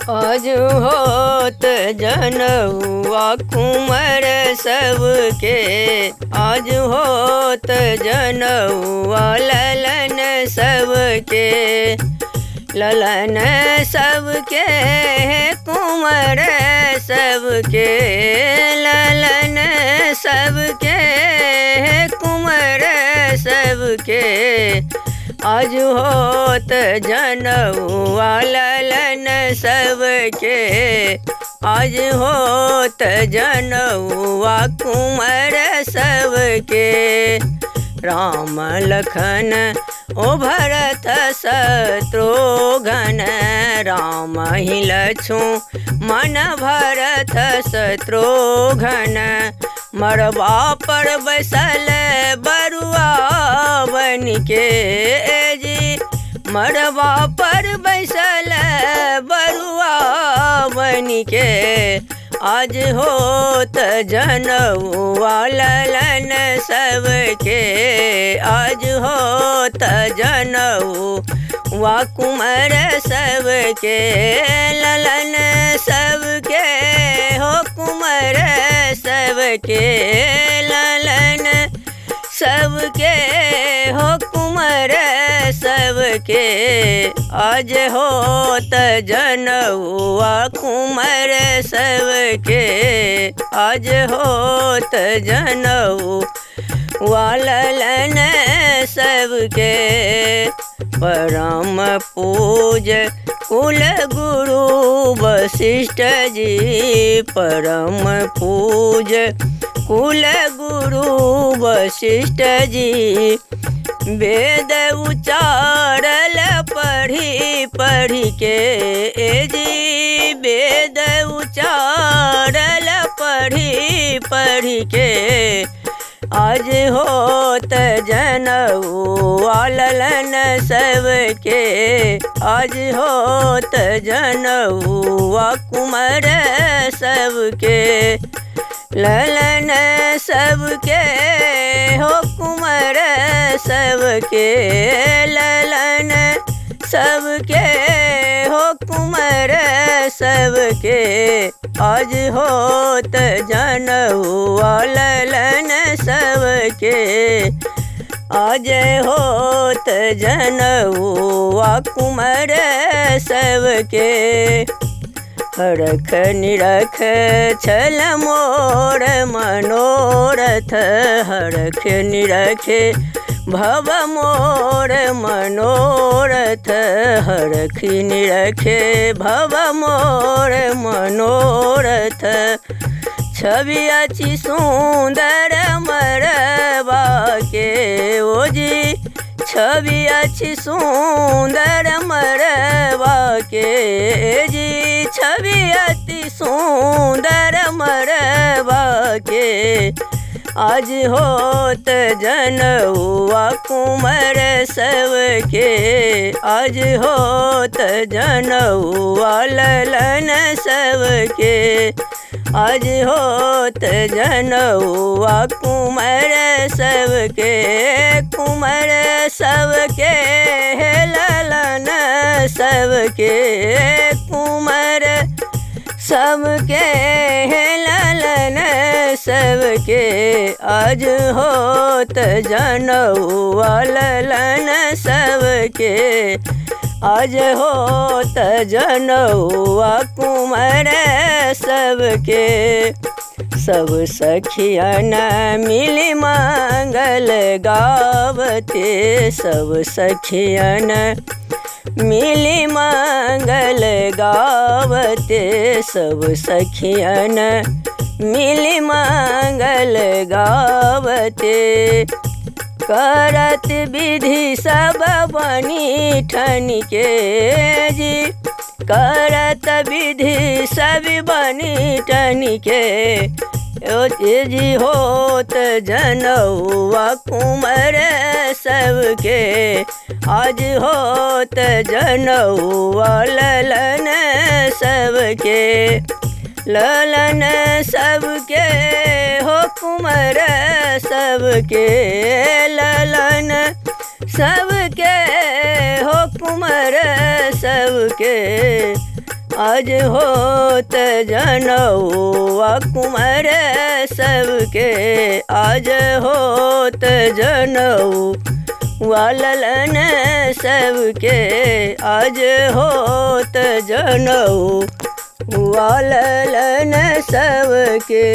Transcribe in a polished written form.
आज होत जनउआ कुंवर सबके, आज होत जनउआ ललन सबके, ललन सबके कुंवर सबके, ललन सबके कुंवर सबके। आज होत जनउआ ललन सबके, आज होत जनउआ कुंवर सबके। राम लखन ओ भरत शत्रुघ्न, राम ही लक्ष्मण भरत शत्रुघ्न। मरबा पर बैसल बरुआ बनके जी, मरबा पर बैसल बरुआ बनके। आज होत जनउआ ललन सबके, आज होत जनउआ कुंवर सबके, ललन सबके हो कुंवर सबके, ललन सबके हो कुंवर सबके। आज होत जनउआ कुंवर सबके, आज होत जनउआ ललन सबके। परम पूज कुल गुरु वशिष्ठ जी, परम पूज कुल गुरु वशिष्ठ जी। वेद उचारल पढ़ी पढ़ी के जी, वेद उचारल पढ़ी पढ़ी के। आज होत जनउआ ललन सबके, आज होत जनउआ कुंवर सबके, ललन सबके हो कुंवर सबके, ललन सबके हो कुंवर सबके। आज होत जनउआ ललन सबके, आज होत जनउआ कुंवर सबके। हरख निरख छल मोर मनोरथ, हरख निरख भव मोर मनोरथ, हरख निरख भव मोर मनोरथ। छवि अच्छी सुंदर मरबा के ओ जी, छवि अच्छी सुंदर मरबा के जी, छवि अति सुंदर मरबा के। आज होत जनउआ कुंवर सबके, आज होत जनउआ ललन सबके, आज होत जनउआ कुंवर सबके, कुंवर सबके ललन सबके, कुंवर सबके ललन सबके। आज होत जनउआ ललन सबके, आज होत जनउआ कुंवर सबके। सब सखियन मिली मंगल गावते, सब सखियन मिली मंगल गावते, सब सखियन मिली मंगल गावते। करत विधि सब बनी ठन के जी, करत विधि सब बनी ठन के। जी होत जनउआ कुंवर सबके, आज होत जनउआ ललन सबके, ललन सबके हो कुंवर सबके, ललन सबके हो कुंवर सबके। आज होत जनौआ कुंवर सबके, आज होत जनौआ ललन सबके, आज होत जनौआ ललन सबके।